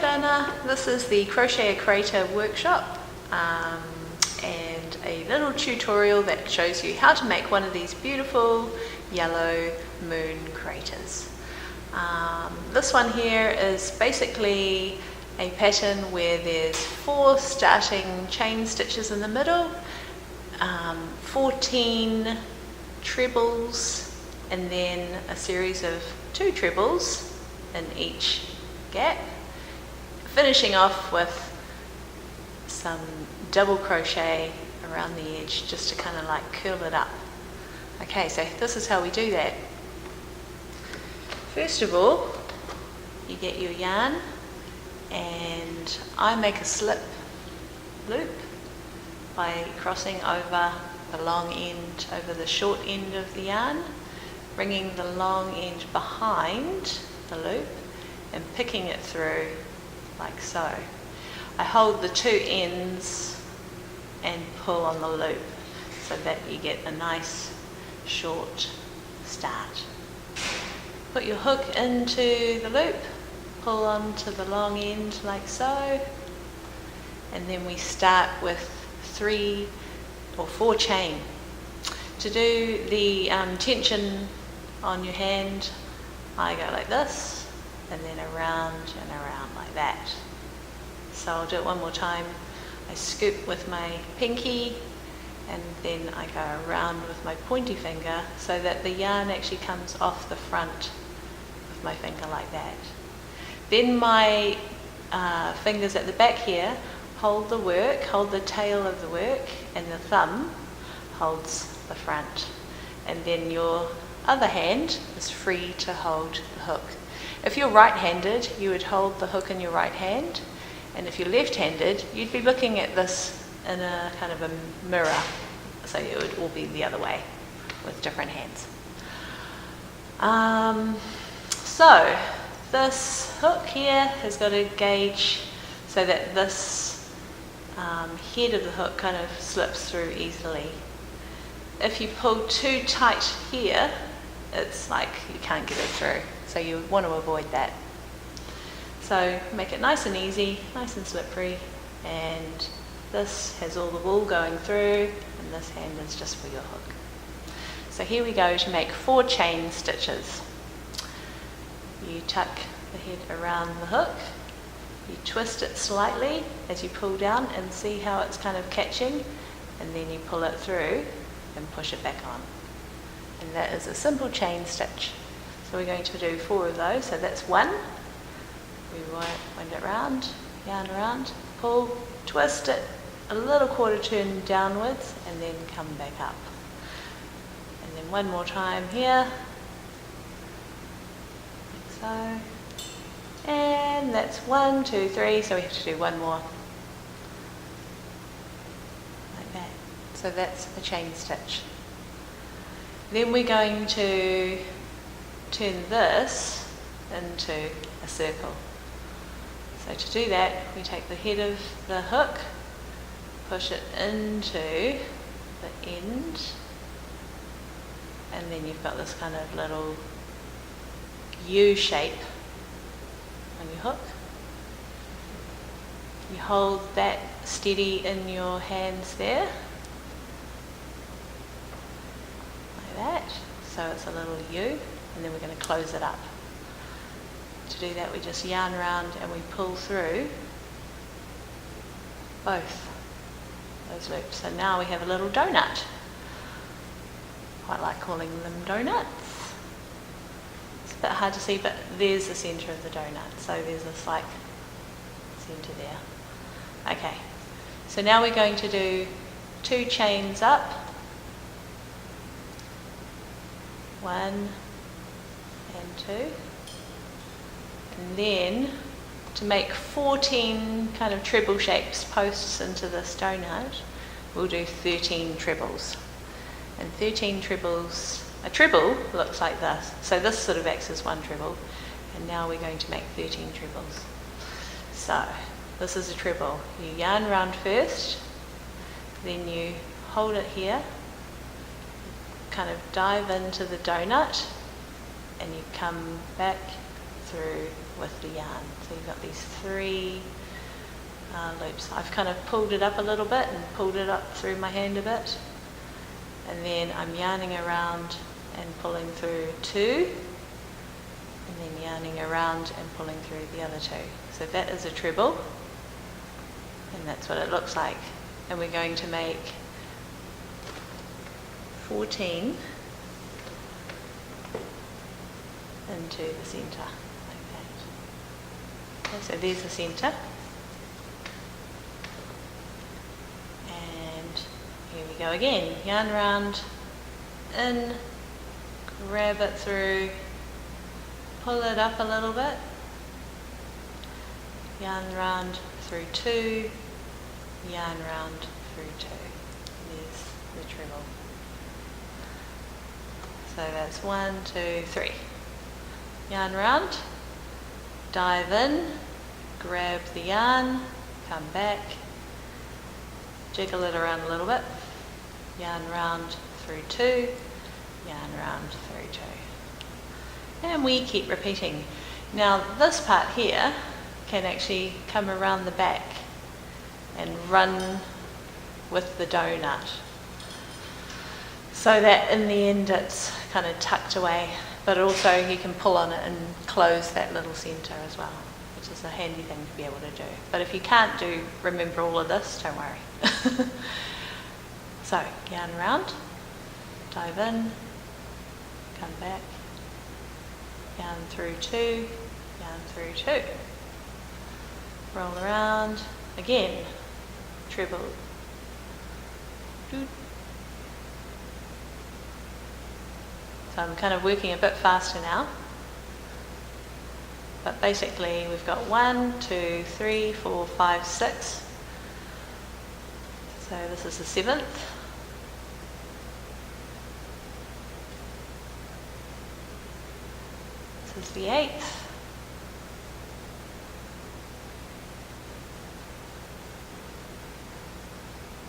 Rana, this is the Crochet a Creator workshop and a little tutorial that shows you how to make one of these beautiful yellow moon craters. This one here is basically a pattern where there's 4 starting chain stitches in the middle, 14 trebles, and then a series of 2 trebles in each gap, finishing off with some double crochet around the edge just to kind of like curl it up. Okay, so this is how we do that. First of all, you get your yarn, and I make a slip loop by crossing over the long end over the short end of the yarn, bringing the long end behind the loop and picking it through like so. I hold the 2 ends and pull on the loop so that you get a nice short start. Put your hook into the loop, pull onto the long end like so, and then we start with 3 or 4 chain. To do the tension on your hand, I go like this, and then around and around like that. So I'll do it one more time. I scoop with my pinky, and then I go around with my pointy finger so that the yarn actually comes off the front of my finger like that. Then my fingers at the back here hold the work, hold the tail of the work, and the thumb holds the front. And then your other hand is free to hold the hook. If you're right-handed, you would hold the hook in your right hand, and if you're left-handed, you'd be looking at this in a kind of a mirror, so it would all be the other way with different hands. So this hook here has got a gauge so that this head of the hook kind of slips through easily. If you pull too tight here, it's like you can't get it through, so you want to avoid that. So make it nice and easy, nice and slippery, and this has all the wool going through, and this hand is just for your hook. So here we go to make 4 chain stitches. You tuck the head around the hook, you twist it slightly as you pull down and see how it's kind of catching, and then you pull it through and push it back on. And that is a simple chain stitch. So we're going to do 4 of those. So that's 1. We wind it round, yarn around, pull, twist it a little quarter turn downwards, and then come back up. And then 1 more time here, like so. And that's 1, 2, 3, so we have to do 1 more. Like that. So that's a chain stitch. Then we're going to turn this into a circle. So to do that, we take the head of the hook, push it into the end, and then you've got this kind of little U shape on your hook. You hold that steady in your hands there, like that, so it's a little U, and then we're going to close it up. To do that, we just yarn around and we pull through both those loops. So now we have a little donut. Quite like calling them donuts. It's a bit hard to see, but there's the centre of the donut. So there's this like centre there. Okay, so now we're going to do 2 chains up. 1 and 2. And then to make 14 kind of treble shapes posts into this donut, we'll do 13 trebles. And 13 trebles, a treble looks like this. So this sort of acts as 1 treble. And now we're going to make 13 trebles. So this is a treble. You yarn around first, then you hold it here, kind of dive into the donut, and you come back through with the yarn. So you've got these 3 loops. I've kind of pulled it up a little bit and pulled it up through my hand a bit, and then I'm yarning around and pulling through 2, and then yarning around and pulling through the other 2. So that is a treble, and that's what it looks like. And we're going to make 14 into the centre, like that. Okay, so there's the centre. And here we go again. Yarn around, in, grab it through, pull it up a little bit, yarn around through 2, yarn around through 2. There's the treble. So that's 1, 2, 3. Yarn around, dive in, grab the yarn, come back, jiggle it around a little bit, yarn around through 2, yarn around through 2. And we keep repeating. Now this part here can actually come around the back and run with the donut, so that in the end it's kind of tucked away, but also you can pull on it and close that little centre as well, which is a handy thing to be able to do. But if you can't remember all of this, don't worry. So yarn around, dive in, come back, yarn through 2, yarn through 2, roll around, again, treble, doot. So I'm kind of working a bit faster now, but basically we've got 1, 2, 3, 4, 5, 6. So this is the 7th. This is the 8th.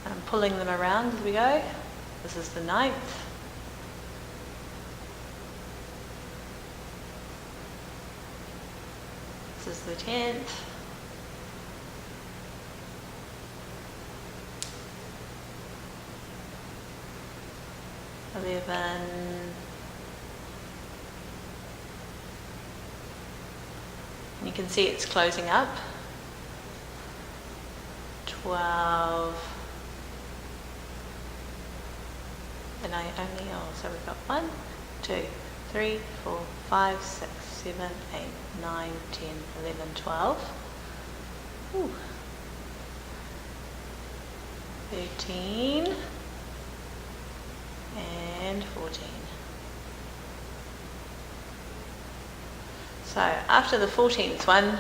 I'm pulling them around as we go. This is the 9th. This is the 10th. And you can see it's closing up. 12. And so we've got 1, 2, 3, 4, 5, 6, 7, 8, 9, 10, 11, 12. Ooh. 13 and 14. So after the 14th one,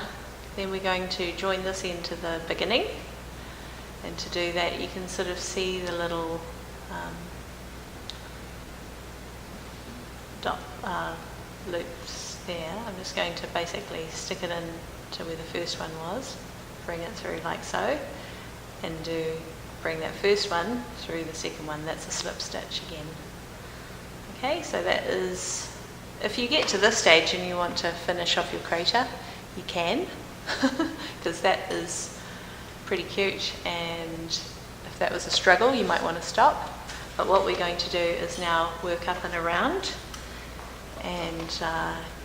then we're going to join this into the beginning, and to do that you can sort of see the little loops there. I'm just going to basically stick it in to where the first one was, bring it through like so, and bring that first one through the second one. That's a slip stitch again. Okay, so that is, if you get to this stage and you want to finish off your crater, you can, because that is pretty cute, and if that was a struggle you might want to stop. But what we're going to do is now work up and around and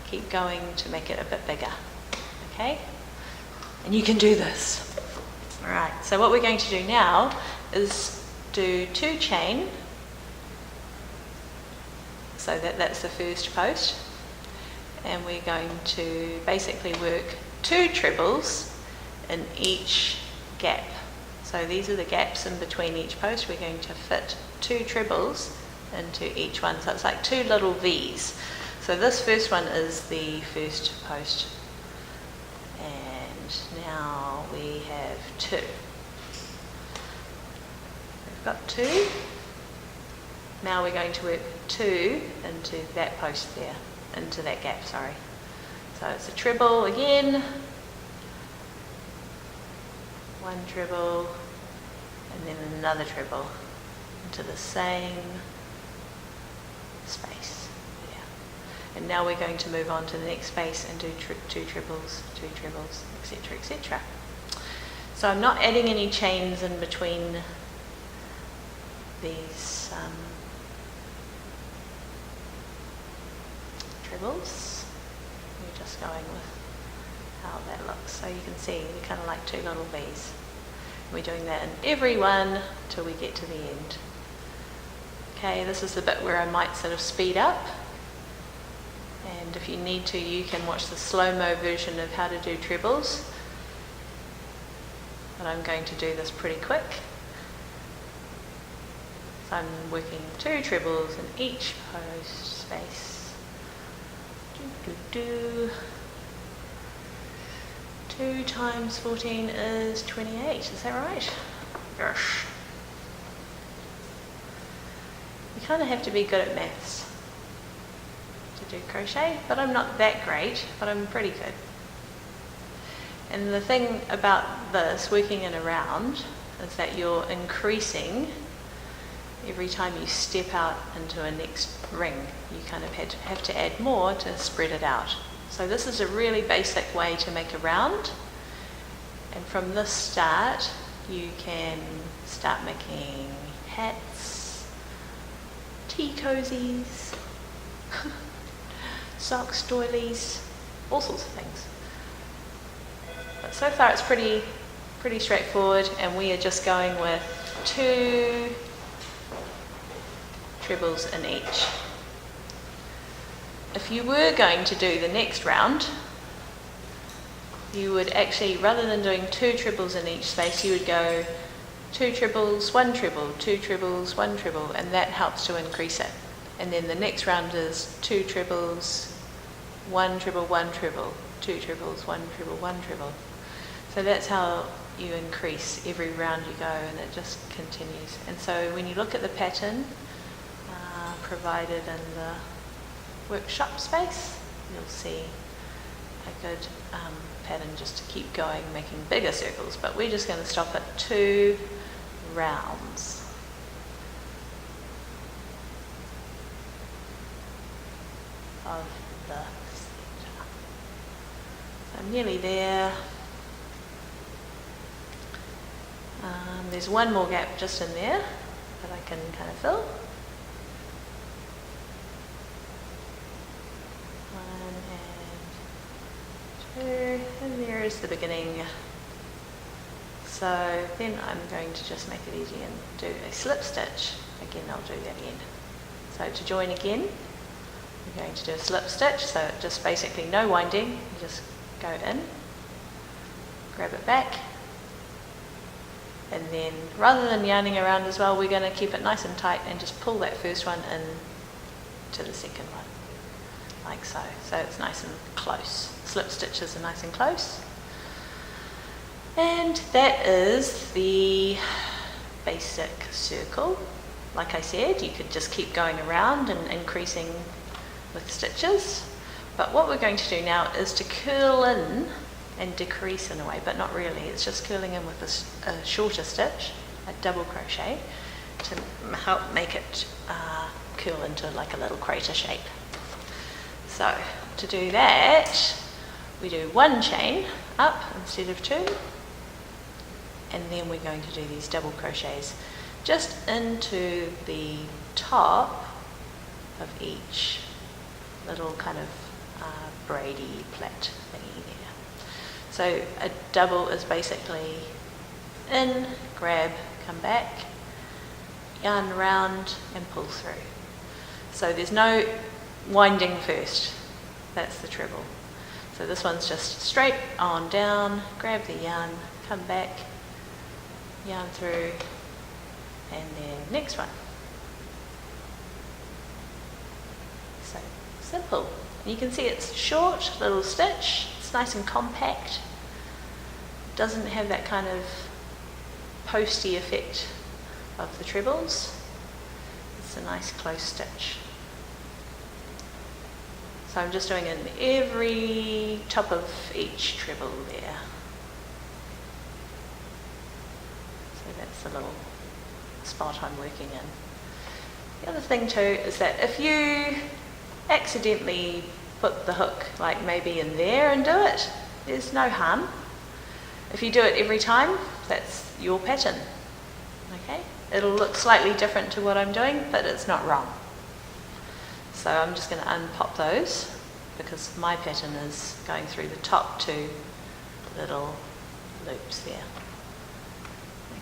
keep going to make it a bit bigger. Okay, and you can do this. Alright, so what we're going to do now is do 2 chain, so that's the first post, and we're going to basically work 2 trebles in each gap. So these are the gaps in between each post. We're going to fit 2 trebles into each one, so it's like 2 little V's. So this first one is the first post, and now we have 2. We've got 2. Now we're going to work 2 into that post there, into that gap, sorry. So it's a treble again, 1 treble, and then another treble into the same space. And now we're going to move on to the next space and do two trebles, etc., etc. So I'm not adding any chains in between these trebles. We're just going with how that looks. So you can see they're kind of like two little V's. We're doing that in every one till we get to the end. Okay, this is the bit where I might sort of speed up. And if you need to, you can watch the slow-mo version of how to do trebles. But I'm going to do this pretty quick. So I'm working two trebles in each post space. 2 times 14 is 28, is that right? Yes. You kind of have to be good at maths to do crochet, but I'm not that great, but I'm pretty good. And the thing about this, working in a round, is that you're increasing every time you step out into a next ring. You kind of have to add more to spread it out. So this is a really basic way to make a round. And from this start, you can start making hats, tea cozies, socks, doilies, all sorts of things. But so far it's pretty straightforward, and we are just going with 2 trebles in each. If you were going to do the next round, you would actually, rather than doing 2 trebles in each space, you would go 2 trebles, 1 treble, 2 trebles, 1 treble, and that helps to increase it. And then the next round is 2 trebles, 1 treble, 1 treble, 2 trebles, 1 treble, 1 treble. So that's how you increase every round you go, and it just continues. And so when you look at the pattern provided in the workshop space, you'll see a good pattern just to keep going, making bigger circles, but we're just going to stop at 2 rounds. Of the centre. So I'm nearly there. There's one more gap just in there that I can kind of fill. 1 and 2, and there is the beginning. So then I'm going to just make it easy and do a slip stitch. Again, I'll do that again. So to join again, we're going to do a slip stitch, so just basically no winding, you just go in, grab it back, and then rather than yarning around as well, we're going to keep it nice and tight and just pull that first one in to the second one, like so. So it's nice and close. Slip stitches are nice and close. And that is the basic circle. Like I said, you could just keep going around and increasing with stitches. But what we're going to do now is to curl in and decrease in a way, but not really. It's just curling in with a shorter stitch, a double crochet, to help make it curl into like a little crater shape. So to do that, we do 1 chain up instead of 2, and then we're going to do these double crochets just into the top of each little kind of braidy plait thingy there. So a double is basically in, grab, come back, yarn round and pull through. So there's no winding first, that's the treble. So this one's just straight on down, grab the yarn, come back, yarn through, and then next one. So simple. And you can see it's short little stitch, it's nice and compact. Doesn't have that kind of posty effect of the trebles. It's a nice close stitch. So I'm just doing in every top of each treble there. So that's the little spot I'm working in. The other thing too is that if you accidentally put the hook like maybe in there and do it, there's no harm. If you do it every time, that's your pattern. Okay? It'll look slightly different to what I'm doing, but it's not wrong. So I'm just going to unpop those because my pattern is going through the top 2 little loops there.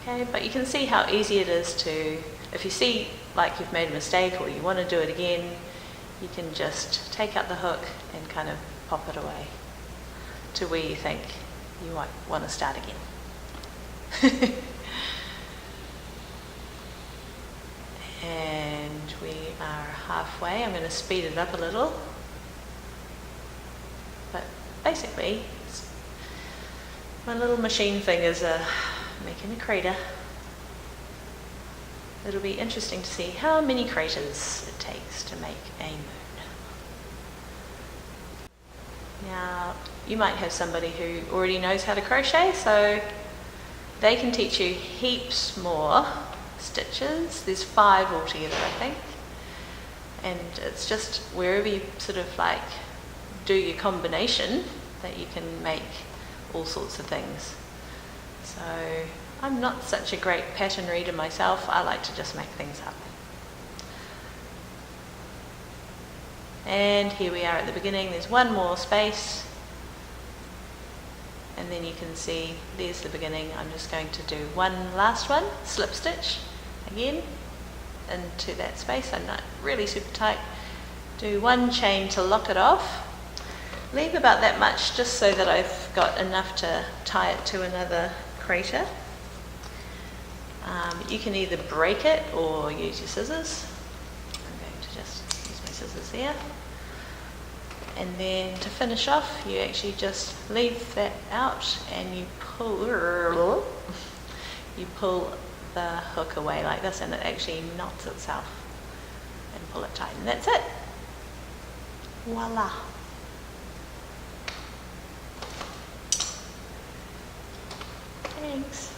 Okay, but you can see how easy it is to, if you see like you've made a mistake or you want to do it again, you can just take out the hook and kind of pop it away to where you think you might want to start again. And we are halfway. I'm going to speed it up a little. But basically, my little machine fingers are making a crater. It'll be interesting to see how many craters it takes to make a moon. Now, you might have somebody who already knows how to crochet, so they can teach you heaps more stitches. There's 5 altogether, I think. And it's just wherever you sort of like do your combination that you can make all sorts of things. So I'm not such a great pattern reader myself. I like to just make things up. And here we are at the beginning. There's one more space. And then you can see there's the beginning. I'm just going to do one last one, slip stitch again into that space. I'm not really super tight. Do 1 chain to lock it off. Leave about that much just so that I've got enough to tie it to another crater. You can either break it or use your scissors. I'm going to just use my scissors here. And then to finish off, you actually just leave that out and you pull the hook away like this, and it actually knots itself, and pull it tight, and that's it. Voila. Thanks.